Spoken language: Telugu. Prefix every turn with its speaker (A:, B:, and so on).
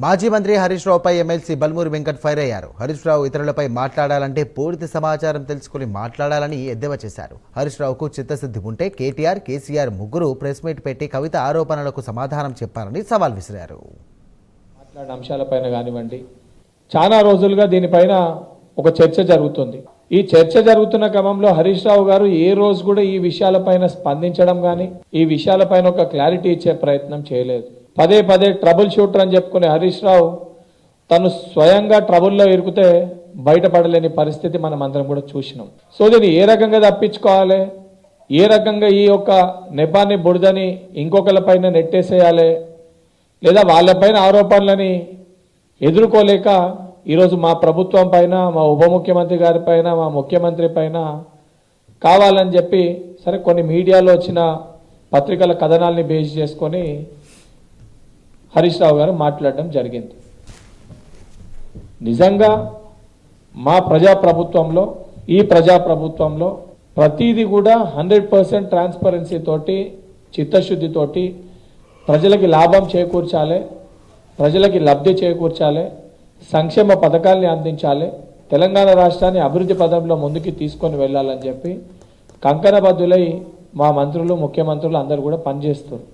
A: మాజీ మంత్రి హరీష్ రావుపై ఎమ్మెల్సీ బల్మూరి వెంకట్ ఫైర్ అయ్యారు. హరీష్ రావు ఇతరులపై మాట్లాడాలంటే పూర్తి సమాచారం తెలుసుకుని మాట్లాడాలని ఎద్దేవా చేశారు. హరీష్ రావుకు చిత్తశుద్ధి ఉంటే కేటీఆర్, కేసీఆర్ ముగ్గురు ప్రెస్ మీట్ పెట్టి కవిత ఆరోపణలకు సమాధానం చెప్పారని సవాల్ విసిరారు.
B: మాట్లాడే అంశాలపైన కానివ్వండి, చాలా రోజులుగా దీనిపైన ఒక చర్చ జరుగుతుంది. ఈ చర్చ జరుగుతున్న క్రమంలో హరీష్ రావు గారు ఏ రోజు కూడా ఈ విషయాలపైన స్పందించడం కానీ, ఈ విషయాలపైన ఒక క్లారిటీ ఇచ్చే ప్రయత్నం చేయలేదు. పదే పదే ట్రబుల్ షూటర్ అని చెప్పుకునే హరీష్ రావు తను స్వయంగా ట్రబుల్లో ఇరుకుతే బయటపడలేని పరిస్థితి మనం అందరం కూడా చూసినాం. సో దీన్ని ఏ రకంగా తప్పించుకోవాలి, ఏ రకంగా ఈ యొక్క నెపాన్ని బుడిదని ఇంకొకరిపైన నెట్టేసేయాలి, లేదా వాళ్ళపైన ఆరోపణలని ఎదుర్కోలేక ఈరోజు మా ప్రభుత్వం పైన, మా ఉప ముఖ్యమంత్రి గారి పైన, మా ముఖ్యమంత్రి పైన కావాలని చెప్పి సరే కొన్ని మీడియాలో వచ్చిన పత్రికల కథనాల్ని బేస్ చేసుకొని హరీష్ రావు గారు మాట్లాడడం జరిగింది. నిజంగా మా ప్రజాప్రభుత్వంలో, ఈ ప్రజాప్రభుత్వంలో ప్రతిదీ కూడా 100% ట్రాన్స్పరెన్సీ తోటి, చిత్తశుద్ధితోటి ప్రజలకి లాభం చేకూర్చాలి, ప్రజలకి లబ్ధి చేకూర్చాలి, సంక్షేమ పథకాల్ని అందించాలి, తెలంగాణ రాష్ట్రాన్ని అభివృద్ధి పదంలో ముందుకు తీసుకొని వెళ్ళాలని చెప్పి కంకణబద్ధులై మా మంత్రులు, ముఖ్యమంత్రులు అందరూ కూడా పనిచేస్తారు.